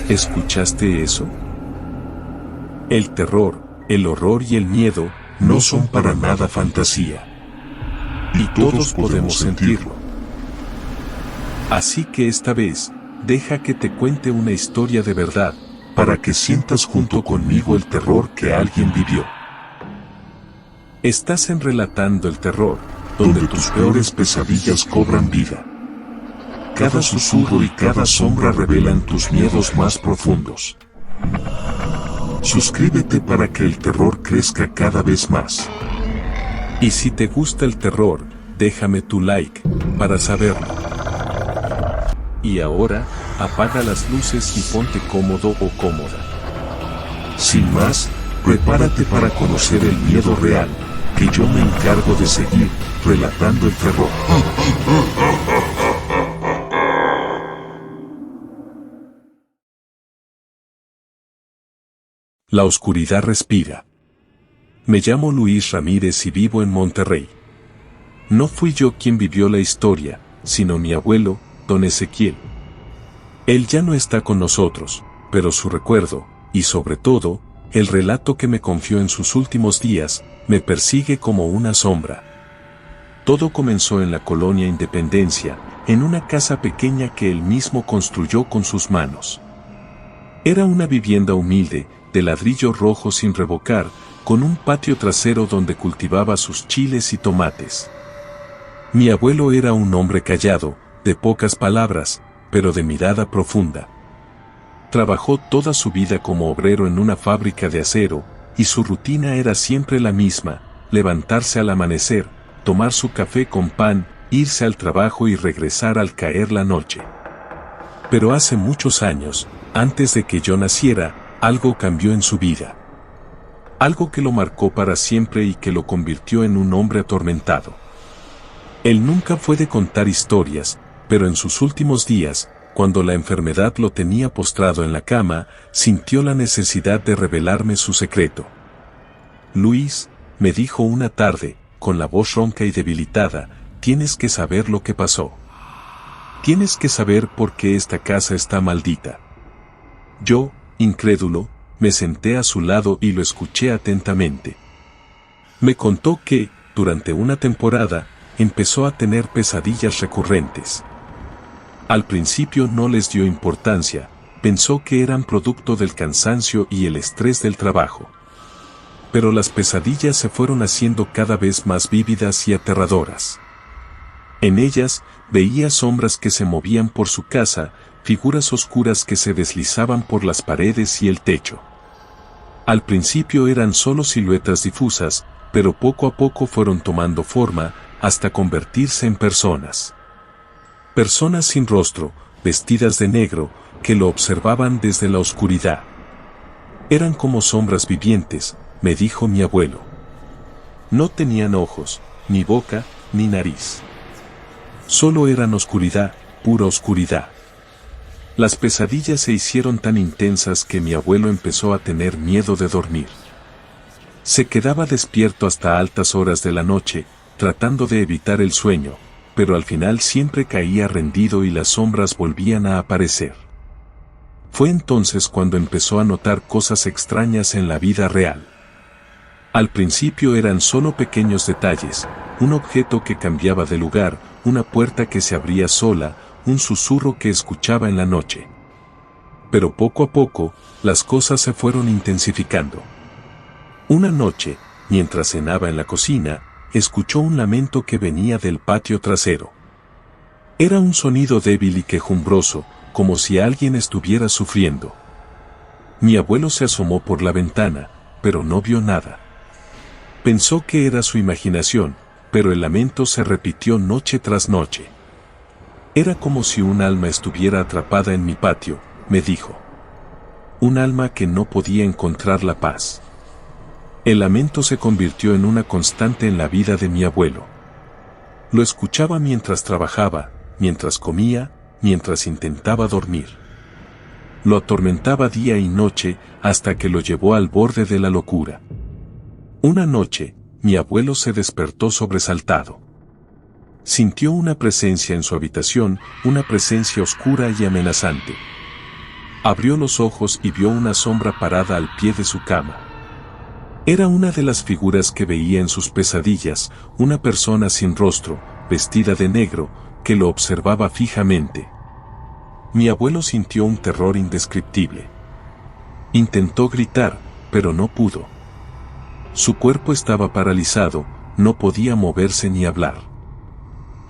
¿Escuchaste eso? El terror, el horror y el miedo no son para nada fantasía. Y todos podemos sentirlo. Así que esta vez, deja que te cuente una historia de verdad, para que sientas junto conmigo el terror que alguien vivió. Estás en Relatando el Terror, donde tus peores pesadillas cobran vida. Cada susurro y cada sombra revelan tus miedos más profundos. Suscríbete para que el terror crezca cada vez más. Y si te gusta el terror, déjame tu like, para saberlo. Y ahora, apaga las luces y ponte cómodo o cómoda. Sin más, prepárate para conocer el miedo real, que yo me encargo de seguir, relatando el terror. La oscuridad respira. Me llamo Luis Ramírez y vivo en Monterrey. No fui yo quien vivió la historia, sino mi abuelo, don Ezequiel. Él ya no está con nosotros, pero su recuerdo, y sobre todo, el relato que me confió en sus últimos días, me persigue como una sombra. Todo comenzó en la colonia Independencia, en una casa pequeña que él mismo construyó con sus manos. Era una vivienda humilde, de ladrillo rojo sin revocar, con un patio trasero donde cultivaba sus chiles y tomates. Mi abuelo era un hombre callado, de pocas palabras, pero de mirada profunda. Trabajó toda su vida como obrero en una fábrica de acero, y su rutina era siempre la misma: levantarse al amanecer, tomar su café con pan, irse al trabajo y regresar al caer la noche. Pero hace muchos años, antes de que yo naciera, algo cambió en su vida. Algo que lo marcó para siempre y que lo convirtió en un hombre atormentado. Él nunca fue de contar historias, pero en sus últimos días, cuando la enfermedad lo tenía postrado en la cama, sintió la necesidad de revelarme su secreto. Luis, me dijo una tarde, con la voz ronca y debilitada, tienes que saber lo que pasó. Tienes que saber por qué esta casa está maldita. Yo, incrédulo, me senté a su lado y lo escuché atentamente. Me contó que, durante una temporada, empezó a tener pesadillas recurrentes. Al principio no les dio importancia, pensó que eran producto del cansancio y el estrés del trabajo. Pero las pesadillas se fueron haciendo cada vez más vívidas y aterradoras. En ellas, veía sombras que se movían por su casa, figuras oscuras que se deslizaban por las paredes y el techo. Al principio eran solo siluetas difusas, pero poco a poco fueron tomando forma, hasta convertirse en personas. Personas sin rostro, vestidas de negro, que lo observaban desde la oscuridad. Eran como sombras vivientes, me dijo mi abuelo. No tenían ojos, ni boca, ni nariz. Solo eran oscuridad, pura oscuridad. Las pesadillas se hicieron tan intensas que mi abuelo empezó a tener miedo de dormir. Se quedaba despierto hasta altas horas de la noche, tratando de evitar el sueño, pero al final siempre caía rendido y las sombras volvían a aparecer. Fue entonces cuando empezó a notar cosas extrañas en la vida real. Al principio eran solo pequeños detalles, un objeto que cambiaba de lugar, una puerta que se abría sola, un susurro que escuchaba en la noche. Pero poco a poco, las cosas se fueron intensificando. Una noche, mientras cenaba en la cocina, escuchó un lamento que venía del patio trasero. Era un sonido débil y quejumbroso, como si alguien estuviera sufriendo. Mi abuelo se asomó por la ventana, pero no vio nada. Pensó que era su imaginación, pero el lamento se repitió noche tras noche. Era como si un alma estuviera atrapada en mi patio, me dijo. Un alma que no podía encontrar la paz. El lamento se convirtió en una constante en la vida de mi abuelo. Lo escuchaba mientras trabajaba, mientras comía, mientras intentaba dormir. Lo atormentaba día y noche hasta que lo llevó al borde de la locura. Una noche, mi abuelo se despertó sobresaltado. Sintió una presencia en su habitación, una presencia oscura y amenazante. Abrió los ojos y vio una sombra parada al pie de su cama. Era una de las figuras que veía en sus pesadillas, una persona sin rostro, vestida de negro, que lo observaba fijamente. Mi abuelo sintió un terror indescriptible. Intentó gritar, pero no pudo. Su cuerpo estaba paralizado, no podía moverse ni hablar.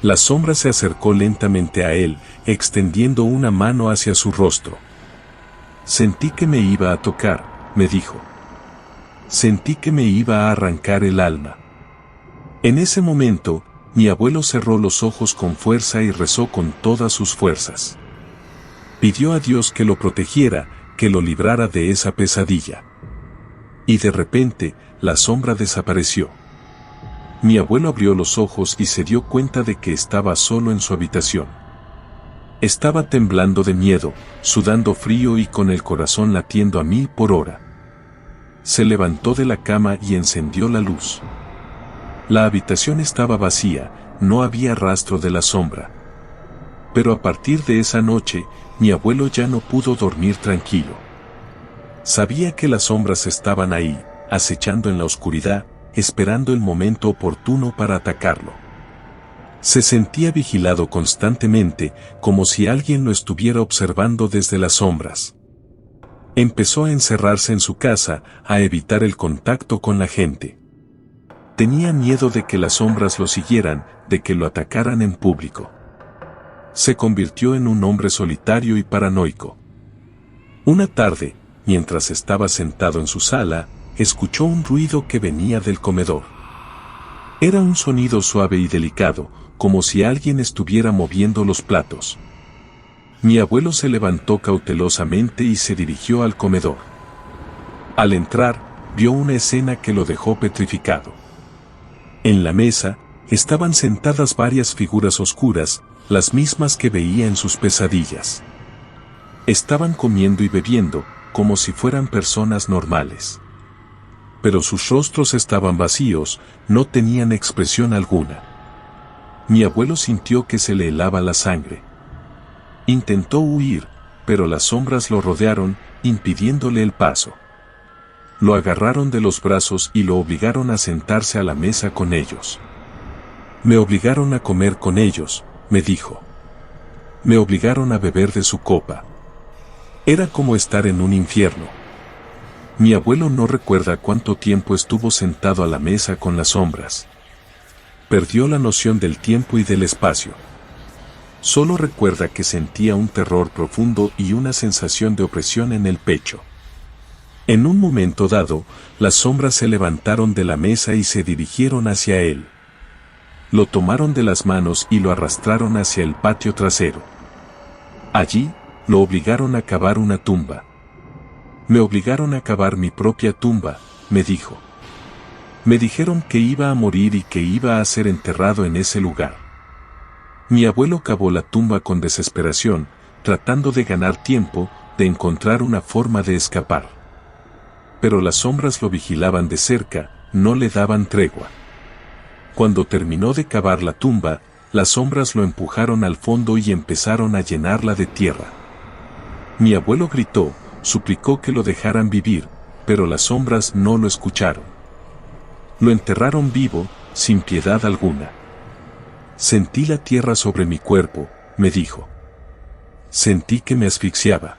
La sombra se acercó lentamente a él, extendiendo una mano hacia su rostro. Sentí que me iba a tocar, me dijo. Sentí que me iba a arrancar el alma. En ese momento, mi abuelo cerró los ojos con fuerza y rezó con todas sus fuerzas. Pidió a Dios que lo protegiera, que lo librara de esa pesadilla. Y de repente, la sombra desapareció. Mi abuelo abrió los ojos y se dio cuenta de que estaba solo en su habitación. Estaba temblando de miedo, sudando frío y con el corazón latiendo a 1000 por hora. Se levantó de la cama y encendió la luz. La habitación estaba vacía, no había rastro de la sombra. Pero a partir de esa noche, mi abuelo ya no pudo dormir tranquilo. Sabía que las sombras estaban ahí, acechando en la oscuridad, esperando el momento oportuno para atacarlo. Se sentía vigilado constantemente, como si alguien lo estuviera observando desde las sombras. Empezó a encerrarse en su casa, a evitar el contacto con la gente. Tenía miedo de que las sombras lo siguieran, de que lo atacaran en público. Se convirtió en un hombre solitario y paranoico. Una tarde, mientras estaba sentado en su sala, escuchó un ruido que venía del comedor. Era un sonido suave y delicado, como si alguien estuviera moviendo los platos. Mi abuelo se levantó cautelosamente y se dirigió al comedor. Al entrar, vio una escena que lo dejó petrificado. En la mesa, estaban sentadas varias figuras oscuras, las mismas que veía en sus pesadillas. Estaban comiendo y bebiendo, como si fueran personas normales. Pero sus rostros estaban vacíos, no tenían expresión alguna. Mi abuelo sintió que se le helaba la sangre. Intentó huir, pero las sombras lo rodearon, impidiéndole el paso. Lo agarraron de los brazos y lo obligaron a sentarse a la mesa con ellos. Me obligaron a comer con ellos, me dijo. Me obligaron a beber de su copa. Era como estar en un infierno. Mi abuelo no recuerda cuánto tiempo estuvo sentado a la mesa con las sombras. Perdió la noción del tiempo y del espacio. Solo recuerda que sentía un terror profundo y una sensación de opresión en el pecho. En un momento dado, las sombras se levantaron de la mesa y se dirigieron hacia él. Lo tomaron de las manos y lo arrastraron hacia el patio trasero. Allí, lo obligaron a cavar una tumba. Me obligaron a cavar mi propia tumba, me dijo. Me dijeron que iba a morir y que iba a ser enterrado en ese lugar. Mi abuelo cavó la tumba con desesperación, tratando de ganar tiempo, de encontrar una forma de escapar. Pero las sombras lo vigilaban de cerca, no le daban tregua. Cuando terminó de cavar la tumba, las sombras lo empujaron al fondo y empezaron a llenarla de tierra. Mi abuelo gritó, suplicó que lo dejaran vivir, pero las sombras no lo escucharon. Lo enterraron vivo, sin piedad alguna. Sentí la tierra sobre mi cuerpo, me dijo. Sentí que me asfixiaba.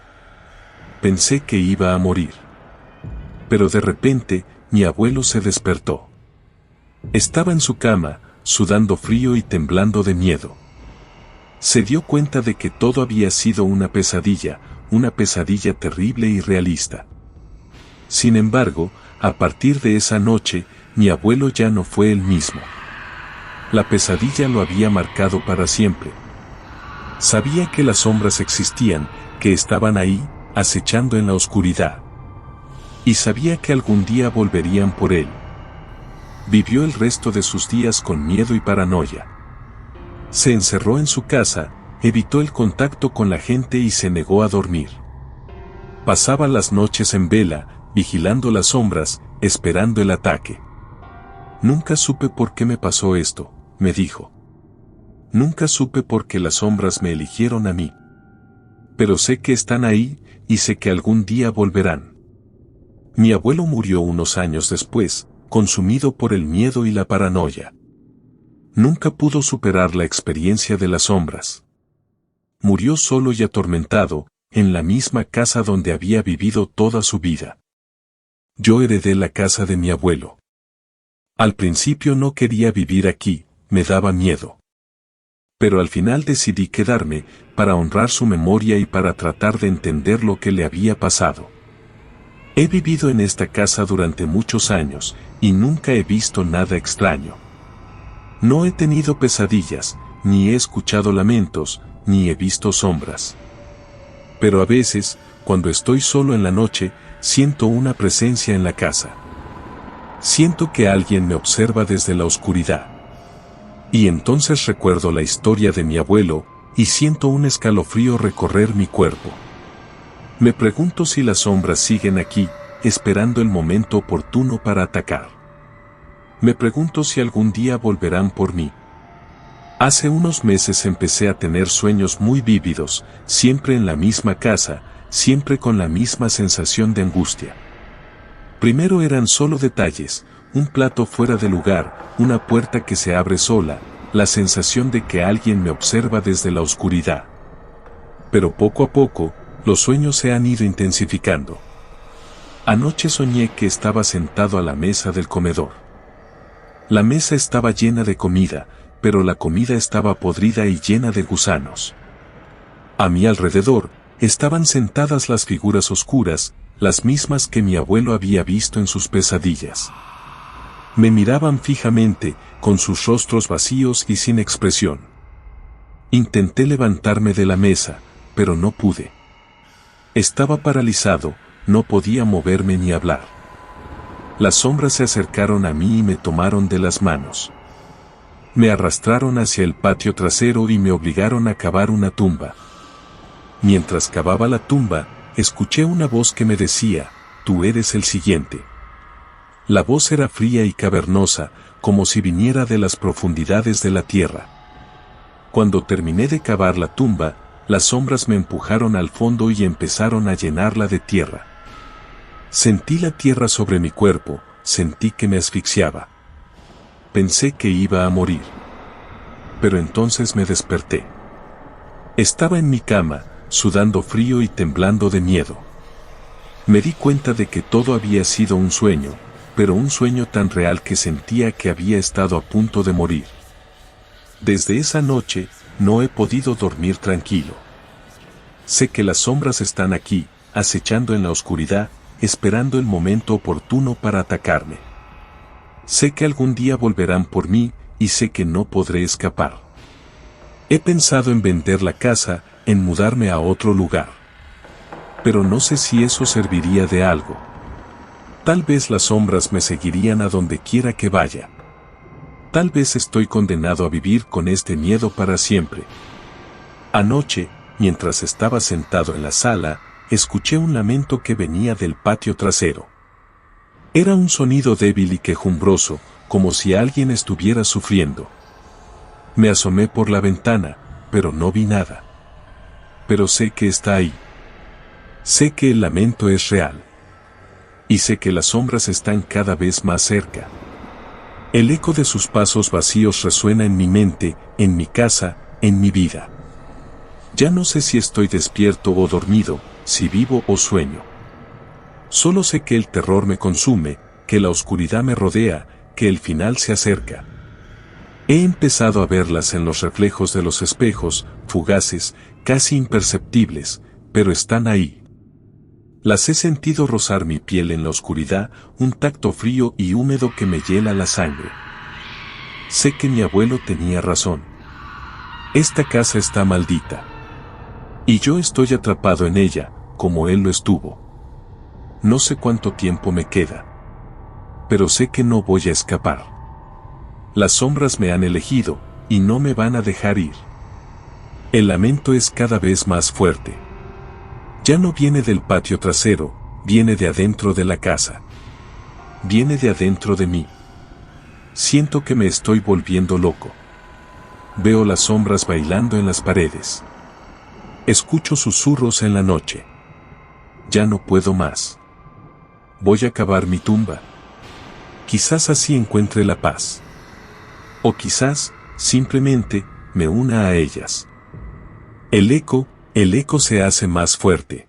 Pensé que iba a morir. Pero de repente, mi abuelo se despertó. Estaba en su cama, sudando frío y temblando de miedo. Se dio cuenta de que todo había sido una pesadilla terrible y realista. Sin embargo, a partir de esa noche, mi abuelo ya no fue el mismo. La pesadilla lo había marcado para siempre. Sabía que las sombras existían, que estaban ahí, acechando en la oscuridad. Y sabía que algún día volverían por él. Vivió el resto de sus días con miedo y paranoia. Se encerró en su casa, evitó el contacto con la gente y se negó a dormir. Pasaba las noches en vela, vigilando las sombras, esperando el ataque. Nunca supe por qué me pasó esto, me dijo. Nunca supe por qué las sombras me eligieron a mí. pero sé que están ahí, y sé que algún día volverán. Mi abuelo murió unos años después, consumido por el miedo y la paranoia. Nunca pudo superar la experiencia de las sombras. Murió solo y atormentado, en la misma casa donde había vivido toda su vida. Yo heredé la casa de mi abuelo. Al principio no quería vivir aquí, me daba miedo. Pero al final decidí quedarme, para honrar su memoria y para tratar de entender lo que le había pasado. He vivido en esta casa durante muchos años, y nunca he visto nada extraño. No he tenido pesadillas, ni he escuchado lamentos, ni he visto sombras. Pero a veces, cuando estoy solo en la noche, siento una presencia en la casa. Siento que alguien me observa desde la oscuridad. Y entonces recuerdo la historia de mi abuelo, y siento un escalofrío recorrer mi cuerpo. Me pregunto si las sombras siguen aquí, esperando el momento oportuno para atacar. Me pregunto si algún día volverán por mí. Hace unos meses empecé a tener sueños muy vívidos, siempre en la misma casa, siempre con la misma sensación de angustia. Primero eran solo detalles, un plato fuera de lugar, una puerta que se abre sola, la sensación de que alguien me observa desde la oscuridad. Pero poco a poco, los sueños se han ido intensificando. Anoche soñé que estaba sentado a la mesa del comedor. La mesa estaba llena de comida, pero la comida estaba podrida y llena de gusanos. A mi alrededor, estaban sentadas las figuras oscuras, las mismas que mi abuelo había visto en sus pesadillas. Me miraban fijamente, con sus rostros vacíos y sin expresión. Intenté levantarme de la mesa, pero no pude. Estaba paralizado, no podía moverme ni hablar. Las sombras se acercaron a mí y me tomaron de las manos. Me arrastraron hacia el patio trasero y me obligaron a cavar una tumba. Mientras cavaba la tumba, escuché una voz que me decía, «Tú eres el siguiente». La voz era fría y cavernosa, como si viniera de las profundidades de la tierra. Cuando terminé de cavar la tumba, las sombras me empujaron al fondo y empezaron a llenarla de tierra. Sentí la tierra sobre mi cuerpo, sentí que me asfixiaba. Pensé que iba a morir. Pero entonces me desperté. Estaba en mi cama, sudando frío y temblando de miedo. Me di cuenta de que todo había sido un sueño, pero un sueño tan real que sentía que había estado a punto de morir. Desde esa noche, no he podido dormir tranquilo. Sé que las sombras están aquí, acechando en la oscuridad, esperando el momento oportuno para atacarme. Sé que algún día volverán por mí, y sé que no podré escapar. He pensado en vender la casa, en mudarme a otro lugar. Pero no sé si eso serviría de algo. Tal vez las sombras me seguirían a donde quiera que vaya. Tal vez estoy condenado a vivir con este miedo para siempre. Anoche, mientras estaba sentado en la sala, escuché un lamento que venía del patio trasero. Era un sonido débil y quejumbroso, como si alguien estuviera sufriendo. Me asomé por la ventana, pero no vi nada. Pero sé que está ahí. Sé que el lamento es real. Y sé que las sombras están cada vez más cerca. El eco de sus pasos vacíos resuena en mi mente, en mi casa, en mi vida. Ya no sé si estoy despierto o dormido, si vivo o sueño. Solo sé que el terror me consume, que la oscuridad me rodea, que el final se acerca. He empezado a verlas en los reflejos de los espejos, fugaces, casi imperceptibles, pero están ahí. Las he sentido rozar mi piel en la oscuridad, un tacto frío y húmedo que me hiela la sangre. Sé que mi abuelo tenía razón. Esta casa está maldita. Y yo estoy atrapado en ella, como él lo estuvo. No sé cuánto tiempo me queda. Pero sé que no voy a escapar. Las sombras me han elegido, y no me van a dejar ir. El lamento es cada vez más fuerte. Ya no viene del patio trasero, viene de adentro de la casa. Viene de adentro de mí. Siento que me estoy volviendo loco. Veo las sombras bailando en las paredes. Escucho susurros en la noche. Ya no puedo más. Voy a cavar mi tumba. Quizás así encuentre la paz. O quizás, simplemente, me una a ellas. El eco se hace más fuerte.